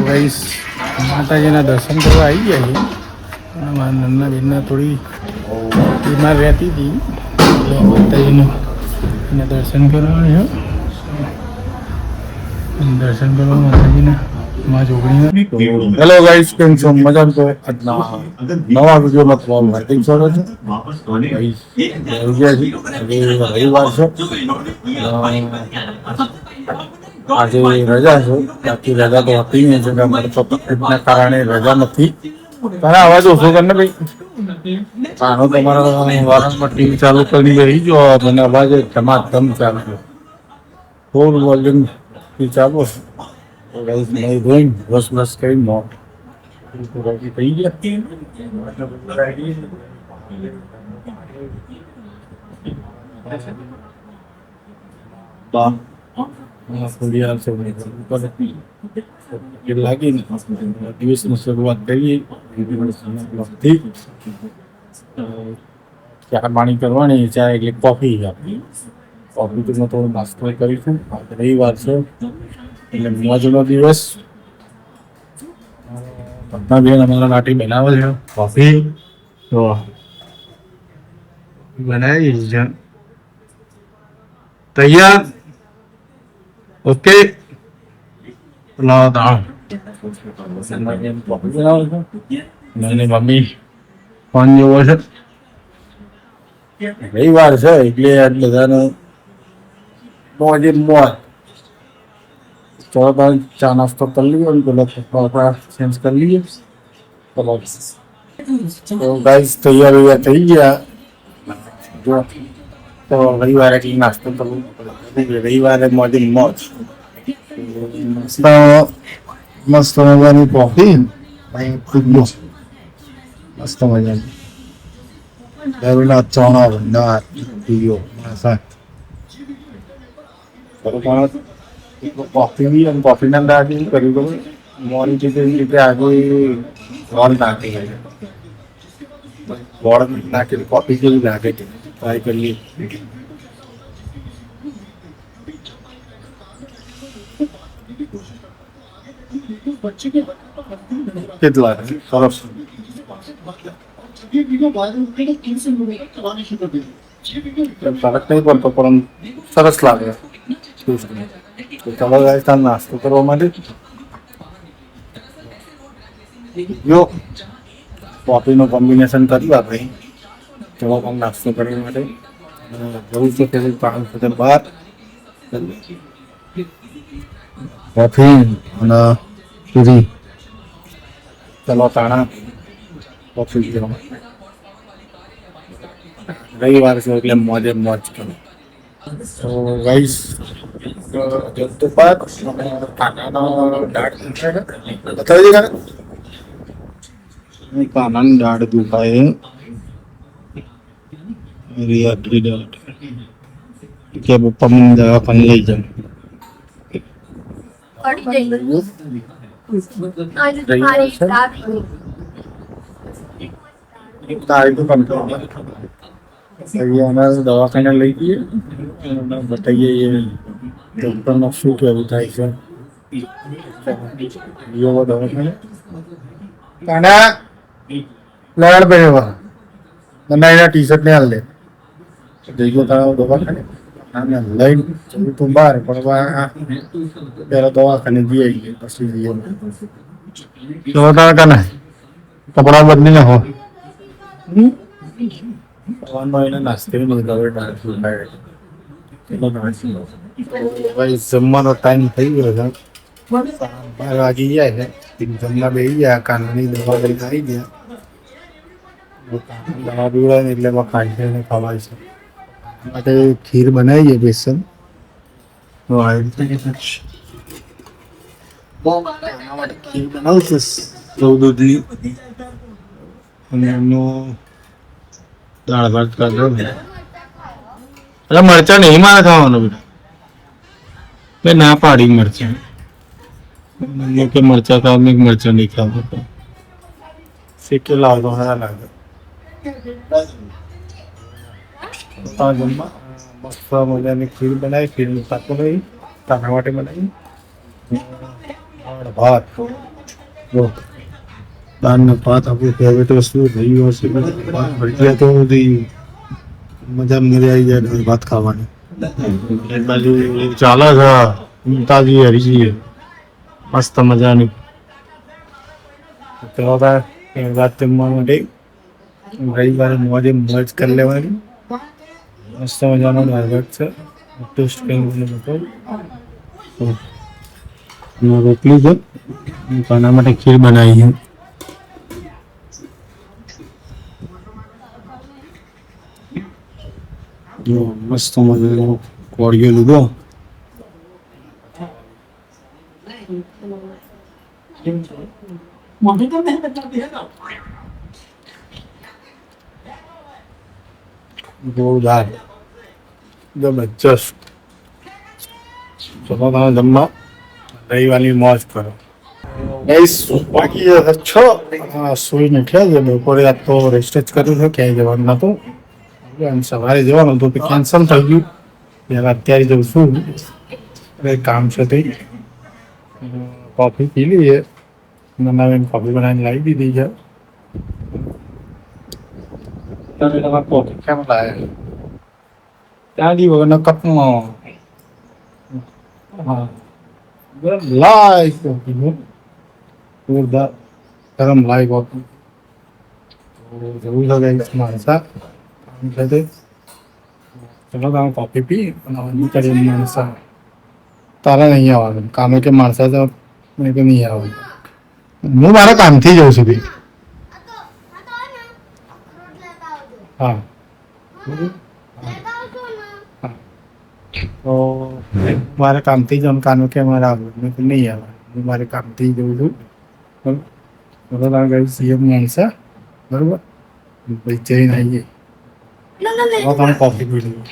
Guys માતાજીના દર્શન કરવા આવી ગયા છે. મારા નન્ના બેનના થોડી બીમાર રહેતી હતી એટલે માતાજીના દર્શન કરવા છે. દર્શન કરવા માતાજીના માં જોગણીના. હેલો ગાઈસ, કેમ છો? મજા તો આજના નવા વિડીયોમાં તમારું હાર્દિક સ્વાગત છે. રવિવાર છે, આજે રજા છે. બાકી રજા તો હતી નહીં છે, અમારે તો તકલીફના કારણે રજા નથી. તારા અવાજ ઓછો કર ને ભાઈ. આનો તમારા વારંવાર ટીવી ચાલુ કરી રહી જો મને અવાજ ધમાધમ ચાલુ છે. ફૂલ વોલ્યુમ થી ચાલુ છે. નહીં ધોઈને બસ બસ કરી નો થઈ ગયા. લાગી દિવસની શરૂઆત કરીએ. ચા પાણી કરવાની, ચા એટલે કોફી. કોફી તો થોડો નાસ્તો કરીશું. રવિવાર છે એટલે મોજનો દિવસ. પટના બેન અમારા માટે બનાવે છે કોફી, તો બનાવી છે. તૈયાર? ઓકે. લાવો દાળ. કોફી બનાવે છે. મમ્મી ફોન જોવો છે. રવિવાર છે એટલે આજ બધાને મોજે મોજ. ચલો તારે ચા નાસ્તો કરી લઈએ અને પેલા કપડા ચેન્જ કરી લઈએ. ચલો તો ગાઈસ તૈયાર થઈ ગયા. જો તો રવિવારે એટલે નાસ્તો કરવો પડે. રવિવારે મોજે મોજ. મસ્ત મજાની કોફી, મસ્ત મજાની દરરોજના ચણા ભંડાર પીયો કોફી બી અને કોફીના અંદર આજે કર્યું ખબર મોરી રીતે આજે ગોળ નાખી ગઈ. ગોળ નાખીને કોફી જેવી લાગે છે. ટ્રાય કરીએ. કેટલા સરસ. ફરક નહીં પડતો પણ સરસ લાગે. ચાલો રાજસ્થાન નાસ્તો કરવા માટે જો કોફીનું કોમ્બિનેશન કર્યું આપણે. ચલો પણ નાસ્તો કરવા માટે જવું છે કે પાણી સાથે બહાર કોફી અને પૂરી. ચલો તાણા કોફી પીવા. રવિવાર છે એટલે મોજે મોજ કરો. તો ગાઈસ જમતો બાદ કાનાનો દાઢ બતાવી દે. કાનાની દાઢ દુખાય. રિયાકરી દાઢ કે પપ્પા મને દવાખાને લઈ જાવ. દવાખાને લઈ જઈએ, બતાવીએ ડૉક્ટરનો શું કહેવું થાય છે. દવાખાને લગાડ પહેરવા મને એના ટી શર્ટ ને હાલ દે. જઈ ગયો તારા દવાખાને લઈને જવું તું બહાર, પણ પેલા દવાખાને જઈ આવીએ પછી જઈએ. તારા કપડા બદલી નાખો. એને નાસ્તે જમવાનો ટાઈમ થઈ ગયો છે. 12 વાગી ગયા છે. જમવા બેસી ગયા. કાનની દવા લઈને આવી ગયા. દવા પીવડાવે ને એટલે કાંઠીને ખવાય છે. માટે ખીર બનાવી છે બેસન. ખીર બનાવશે દૂધની અને એમનું દાળ ભાત કાઢો. એટલે મરચા નહીં મારે ખાવાનું બેટા. મેં ના પાડી મરચા. કે મરચા ખાવ મેં મરચા નહીં ખાવ. શેકેલા હોય તો સારા લાગે. મસ્ત મજાની ખીર બનાવી. ખીરનું શાક બનાવી. તારા માટે બનાવી. દાળ ભાત તો દાળ ને ભાત આપણું ફેવરેટ વસ્તુ રહી હશે ભજીયા તો બધી મજા આવી જાય ભાત ખાવાની એક બાજુ ચાલે છે ઉમતાજી હરીજી મસ્ત મજાની તો વાત જમવા માટે રવિવારે મોજે મોજ કરી લેવાની મસ્ત મજાનો દાળભાત છે ટેસ્ટ રોટલી છે આના માટે ખીર બનાવી છે મસ્ત મજાનો કોળિયો લીધો જોરદાર જબરજસ્ત ચલો તમે જમવા રવિવારની મોજ કરો બાકી સુઈ ઉઠ્યા છે બપોરે આજ તો રેસ્ટ જ કર્યું છે ક્યાંય જવાનું નતું સવારે જવાનું હતું કેન્સલ થઈ ગયું ત્યારે અત્યારે જઉં છું કામ છે તે કોફી પી લઈએ નવી કોફી બનાવીને લાવી દીધી છે તમારે કોફી કેમ લાવે ત્યાંથી વગરના કપમાં હા લાઈ કોફી જોરદાર ગરમ લાઈ કોફી જરૂર છે માણસા ચલો તમે કોફી પી અને માણસા તારા નહીં આવવાનું કામે કે માણસા તો નહીં આવવાનું હું મારા કામથી જઉં છું ભાઈ હા તો મારે કામથી જવાનું કામે કે મારે આવવાનું નહીં આવવાનું હું મારે કામથી જઉં છું બરોબર તમે કહ્યું સીએમ માણસા બરોબર ભાઈ જઈને આવીએ તમે કોફી પી લઈએ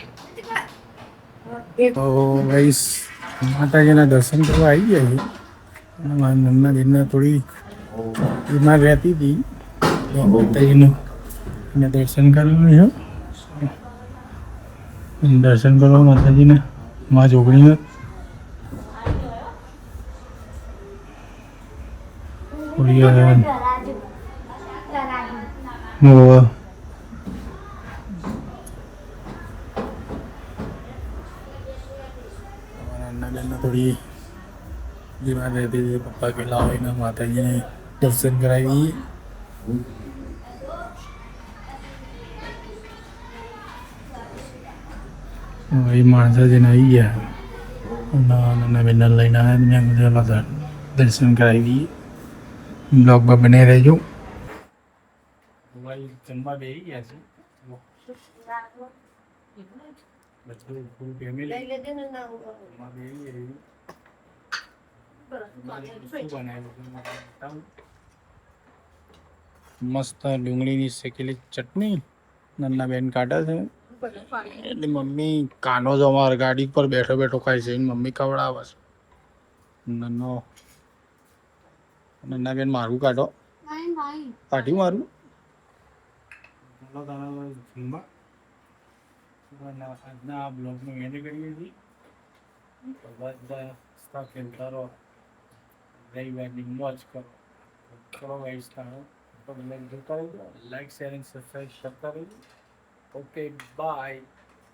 તો ગાઈસ માતાજીના દર્શન કરવા આવી ગયા છે અને મારી નન્ના બેનને થોડી બીમાર રહેતી હતી માતાજીનું એને દર્શન કરવાનું છે દર્શન કરવા માતાજીને મા જોગણીને થોડી બીમાર રહેતી હતી પપ્પા પેલા આવીને માતાજીને દર્શન કરાવી એ માણસા જઈને આવી ગયા નાના બેનર લઈને આવ્યા મેં બધા દર્શન કરાવી બ્લોગમાં બને રહેજો જમવા બેસી ગયા છે બધું ફૂલ ફેમિલી મસ્ત ડુંગળીની શેકેલી ચટણી નન્ના બેન કાઢે છે એટલે મમ્મી કાનો જ અમારે ગાડી પર બેઠો બેઠો ખાય છે મમ્મી ખવડાવે છે નન્ના બેન મારું કાઢો કાઢ્યું મારું આજના આ બ્લોગનું એને કરીએ છીએ બધા ખેલતા રહો રવિવારની મોજ કરો લાઈક શેર એન્ડ સબસ્ક્રાઈબ કરતા રહેજો ઓકે બાય